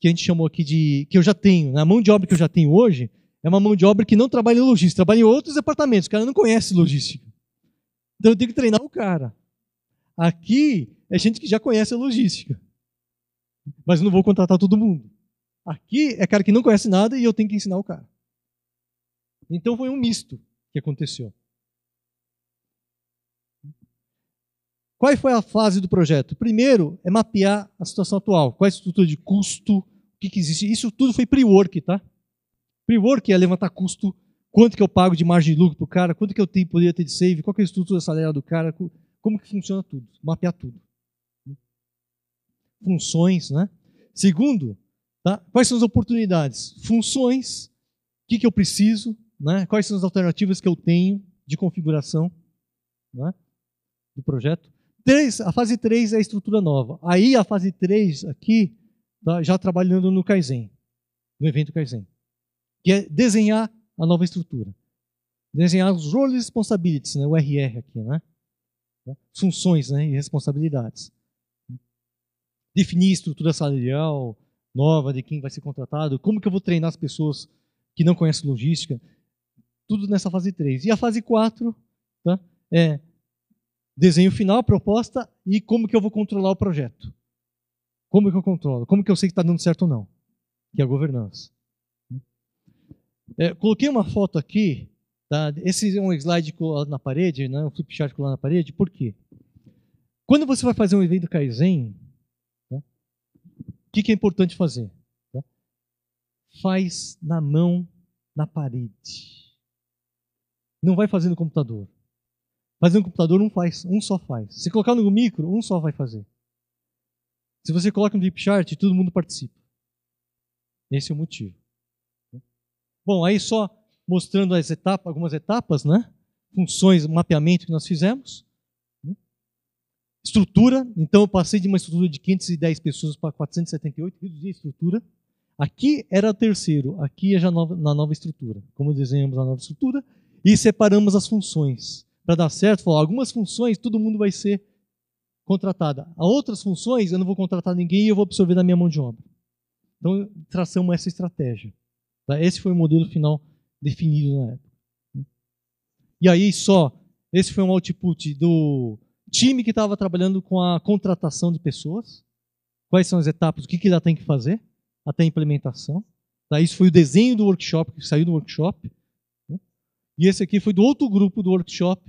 que a gente chamou aqui que eu já tenho, né, a mão de obra que eu já tenho hoje, é uma mão de obra que não trabalha em logística, trabalha em outros departamentos, o cara não conhece logística. Então eu tenho que treinar o cara. Aqui é gente que já conhece a logística. Mas eu não vou contratar todo mundo. Aqui é cara que não conhece nada e eu tenho que ensinar o cara. Então foi um misto que aconteceu. Qual foi a fase do projeto? Primeiro é mapear a situação atual. Qual é a estrutura de custo? O que existe? Isso tudo foi pre-work, tá? Pre-work é levantar custo, quanto que eu pago de margem de lucro para o cara, quanto que eu poderia ter de save, qual que é a estrutura salarial do cara, como que funciona tudo, mapear tudo. Funções, né? Segundo, tá? Quais são as oportunidades? Funções, o que eu preciso, né? Quais são as alternativas que eu tenho de configuração, né, do projeto. A fase 3 é a estrutura nova. Aí a fase 3 aqui, tá, já trabalhando no Kaizen, no evento Kaizen, que é desenhar a nova estrutura. Desenhar os roles e responsibilities, né, o RR aqui, né? Funções, né, e responsabilidades. Definir estrutura salarial nova de quem vai ser contratado, como que eu vou treinar as pessoas que não conhecem logística, tudo nessa fase 3. E a fase 4, tá, é desenho final, proposta e como que eu vou controlar o projeto. Como que eu controlo? Como que eu sei que está dando certo ou não? Que é a governança. Coloquei uma foto aqui, tá? Esse é um slide colado na parede, né? Um flipchart colado na parede, por quê? Quando você vai fazer um evento Kaizen, que é importante fazer? Tá? Faz na mão, na parede. Não vai fazer no computador. Fazer no computador um faz, um só faz. Se colocar no micro, um só vai fazer. Se você coloca no Flipchart, todo mundo participa. Esse é o motivo. Bom, aí só mostrando as etapas, algumas etapas, né? Funções, mapeamento que nós fizemos. Estrutura, então eu passei de uma estrutura de 510 pessoas para 478, reduzi a estrutura. Aqui era o terceiro, aqui é já na nova estrutura. Como desenhamos a nova estrutura, e separamos as funções. Para dar certo, falou, algumas funções todo mundo vai ser contratada. A outras funções eu não vou contratar ninguém e eu vou absorver da minha mão de obra. Então traçamos essa estratégia. Tá? Esse foi o modelo final definido na época. E aí esse foi um output do time que estava trabalhando com a contratação de pessoas. Quais são as etapas, o que ela tem que fazer até a implementação. Tá? Isso foi o desenho do workshop, que saiu do workshop. E esse aqui foi do outro grupo do workshop,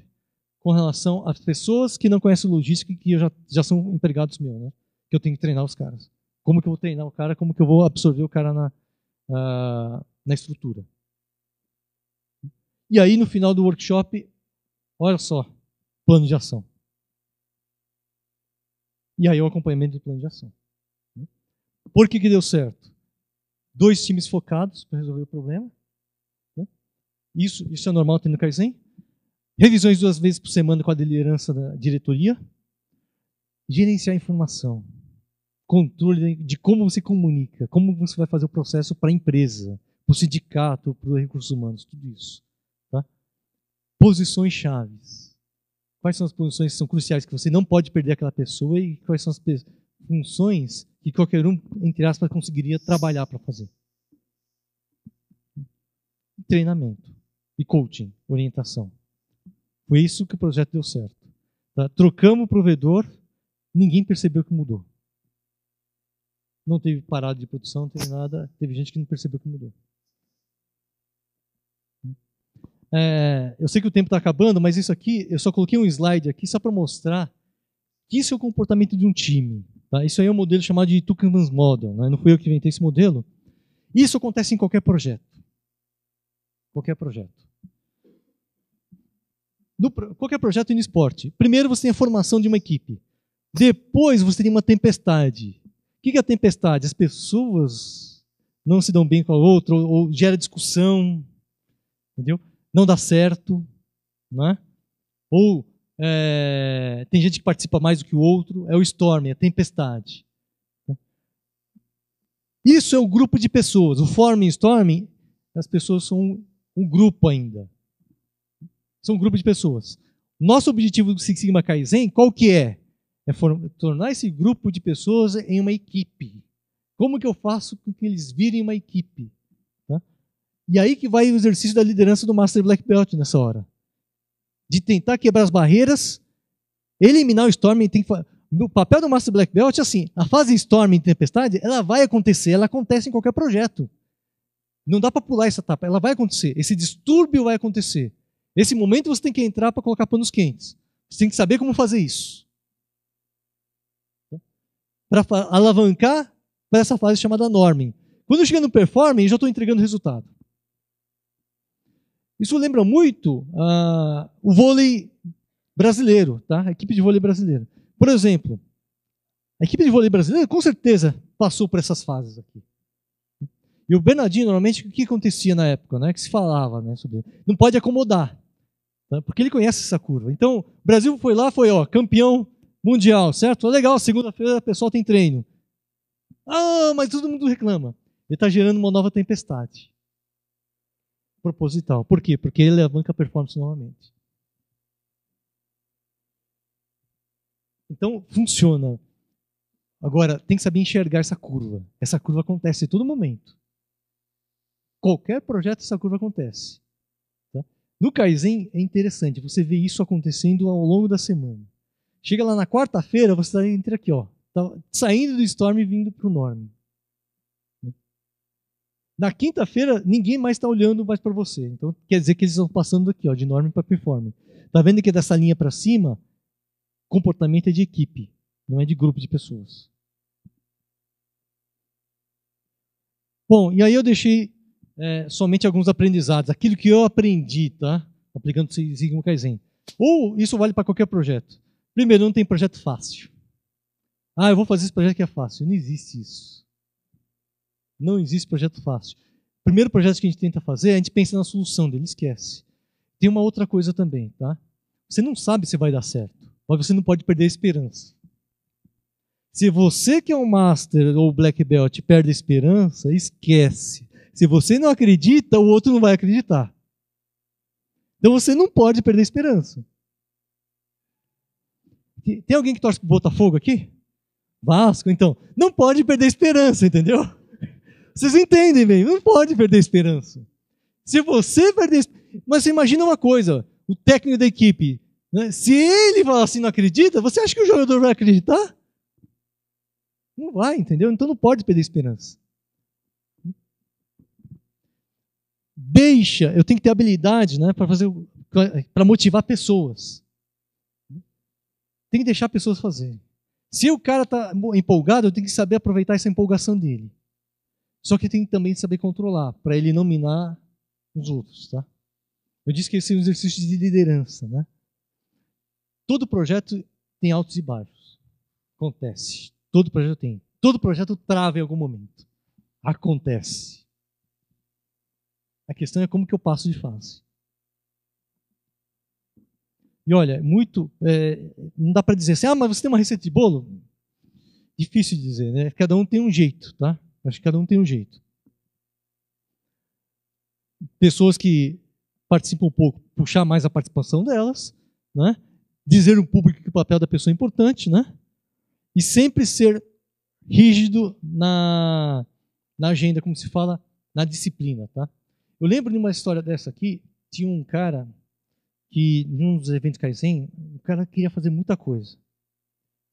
com relação às pessoas que não conhecem logística e que já são empregados meus, né? Que eu tenho que treinar os caras. Como que eu vou treinar o cara, como que eu vou absorver o cara na estrutura. E aí, no final do workshop, olha só, plano de ação. E aí o acompanhamento do plano de ação. Por que deu certo? 2 times focados para resolver o problema. Isso é normal ter no Kaizen. Revisões 2 vezes por semana com a liderança da diretoria. Gerenciar a informação. Controle de como você comunica, como você vai fazer o processo para a empresa, para o sindicato, para os recursos humanos, tudo isso. Tá? Posições chaves. Quais são as posições que são cruciais, que você não pode perder aquela pessoa e quais são as funções que qualquer um, entre aspas, conseguiria trabalhar para fazer. Treinamento e coaching, orientação. Foi isso que o projeto deu certo. Tá? Trocamos o provedor, ninguém percebeu que mudou. Não teve parada de produção, não teve nada, teve gente que não percebeu que mudou. Eu sei que o tempo está acabando, mas isso aqui, eu só coloquei um slide aqui só para mostrar que isso é o comportamento de um time. Tá? Isso aí é um modelo chamado de Tuckman's Model. Né? Não fui eu que inventei esse modelo. Isso acontece em qualquer projeto. Qualquer projeto. Qualquer projeto no esporte. Primeiro você tem a formação de uma equipe. Depois você tem uma tempestade. O que é a tempestade? As pessoas não se dão bem com a outra, ou gera discussão, entendeu? Não dá certo, né? Ou tem gente que participa mais do que o outro. É o storm, é a tempestade. Isso é o grupo de pessoas. O forming e storming, as pessoas são um grupo ainda. São um grupo de pessoas. Nosso objetivo do Six Sigma Kaizen, qual que é? É tornar esse grupo de pessoas em uma equipe. Como que eu faço com que eles virem uma equipe? Tá? E aí que vai o exercício da liderança do Master Black Belt nessa hora. De tentar quebrar as barreiras, eliminar o Storming. O papel do Master Black Belt é assim, a fase Storming e Tempestade, ela vai acontecer, ela acontece em qualquer projeto. Não dá para pular essa etapa, ela vai acontecer. Esse distúrbio vai acontecer. Esse momento você tem que entrar para colocar panos quentes. Você tem que saber como fazer isso. Para alavancar para essa fase chamada norming. Quando eu chego no performing, já estou entregando resultado. Isso lembra muito o vôlei brasileiro, tá? A equipe de vôlei brasileira. Por exemplo, a equipe de vôlei brasileira com certeza passou por essas fases aqui. E o Bernardinho, normalmente, o que acontecia na época? Né? Que se falava, né, sobre não pode acomodar, tá? Porque ele conhece essa curva. Então, o Brasil foi lá, campeão mundial, certo? Legal, segunda-feira o pessoal tem treino. Ah, mas todo mundo reclama. Ele está gerando uma nova tempestade. Proposital. Por quê? Porque ele alavanca a performance novamente. Então, funciona. Agora, tem que saber enxergar essa curva. Essa curva acontece a todo momento. Qualquer projeto, essa curva acontece. Tá? No Kaizen, é interessante. Você vê isso acontecendo ao longo da semana. Chega lá na quarta-feira, você está entre aqui, ó, tá saindo do Storm e vindo para o Norm. Na quinta-feira, ninguém mais está olhando mais para você. Então, quer dizer que eles estão passando aqui, ó, de Norm para Performing. Está vendo que dessa linha para cima, comportamento é de equipe, não é de grupo de pessoas. Bom, e aí eu deixei somente alguns aprendizados, aquilo que eu aprendi, tá? Aplicando o Seis Sigma Kaizen. Ou isso vale para qualquer projeto. Primeiro, não tem projeto fácil. Eu vou fazer esse projeto que é fácil. Não existe isso. Não existe projeto fácil. O primeiro projeto que a gente tenta fazer, a gente pensa na solução dele, esquece. Tem uma outra coisa também, tá? Você não sabe se vai dar certo, mas você não pode perder a esperança. Se você que é um Master ou Black Belt perde a esperança, esquece. Se você não acredita, o outro não vai acreditar. Então você não pode perder a esperança. Tem alguém que torce pro Botafogo aqui? Vasco, então. Não pode perder a esperança, entendeu? Vocês entendem bem, não pode perder a esperança. Se você perder... Mas você imagina uma coisa, o técnico da equipe, né? Se ele falar assim, não acredita, você acha que o jogador vai acreditar? Não vai, entendeu? Então não pode perder a esperança. Eu tenho que ter habilidade, né, para motivar pessoas. Tem que deixar pessoas fazerem. Se o cara está empolgado, eu tenho que saber aproveitar essa empolgação dele. Só que tem que também saber controlar, para ele não minar os outros, tá? Eu disse que esse é um exercício de liderança, né? Todo projeto tem altos e baixos. Acontece. Todo projeto tem. Todo projeto trava em algum momento. Acontece. A questão é como que eu passo de fase. E olha, não dá para dizer assim, mas você tem uma receita de bolo? Difícil de dizer, né? Cada um tem um jeito, tá? Acho que cada um tem um jeito. Pessoas que participam um pouco, puxar mais a participação delas, né? Dizer ao público que o papel da pessoa é importante, né? E sempre ser rígido na agenda, como se fala, na disciplina, tá? Eu lembro de uma história dessa aqui, tinha um cara que, em um dos eventos Kaizen, o cara queria fazer muita coisa.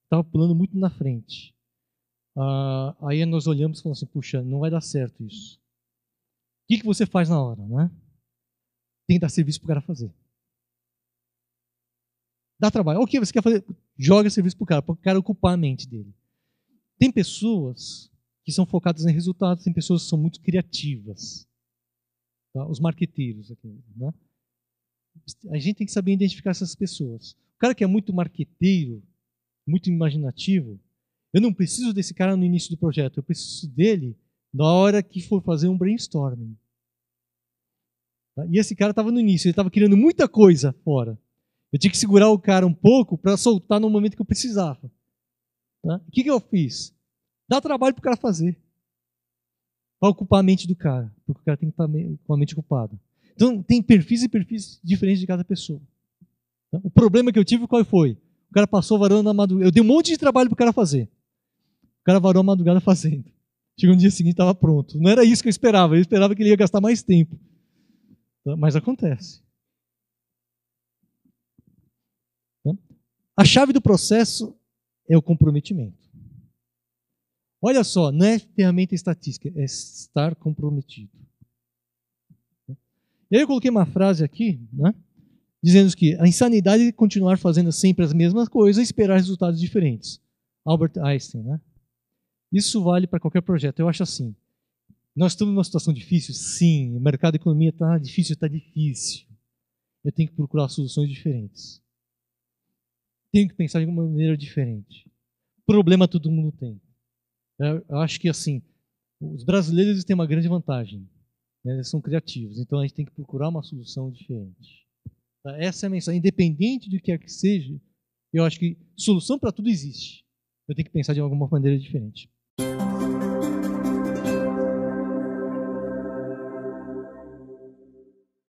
Estava pulando muito na frente. Aí nós olhamos e falamos assim, puxa, não vai dar certo isso. O que você faz na hora, né? Tem que dar serviço para o cara fazer. Dá trabalho. O que você quer fazer? Joga serviço para o cara ocupar a mente dele. Tem pessoas que são focadas em resultados, tem pessoas que são muito criativas. Tá? Os marqueteiros aqui, né? A gente tem que saber identificar essas pessoas. O cara que é muito marqueteiro, muito imaginativo, eu não preciso desse cara no início do projeto, eu preciso dele na hora que for fazer um brainstorming. Tá? E esse cara estava no início, ele estava criando muita coisa fora. Eu tinha que segurar o cara um pouco para soltar no momento que eu precisava. Tá? O que eu fiz? Dá trabalho para o cara fazer. Para ocupar a mente do cara, porque o cara tem que estar com a mente ocupada. Então, tem perfis e perfis diferentes de cada pessoa. Tá? O problema que eu tive, qual foi? O cara passou varando na madrugada. Eu dei um monte de trabalho para o cara fazer. O cara varou a madrugada fazendo. Chegou no dia seguinte, estava pronto. Não era isso que eu esperava que ele ia gastar mais tempo. Tá? Mas acontece. Tá? A chave do processo é o comprometimento. Olha só, não é ferramenta estatística, é estar comprometido. E aí eu coloquei uma frase aqui, né, dizendo que a insanidade é continuar fazendo sempre as mesmas coisas e esperar resultados diferentes. Albert Einstein, né? Isso vale para qualquer projeto. Eu acho assim, nós estamos numa situação difícil? Sim. O mercado da economia está difícil, está difícil. Eu tenho que procurar soluções diferentes. Tenho que pensar de uma maneira diferente. Problema todo mundo tem. Eu acho que assim, os brasileiros têm uma grande vantagem. Né? Eles são criativos, então a gente tem que procurar uma solução diferente. Tá? Essa é a mensagem. Independente do que quer que seja, eu acho que solução para tudo existe. Eu tenho que pensar de alguma maneira diferente.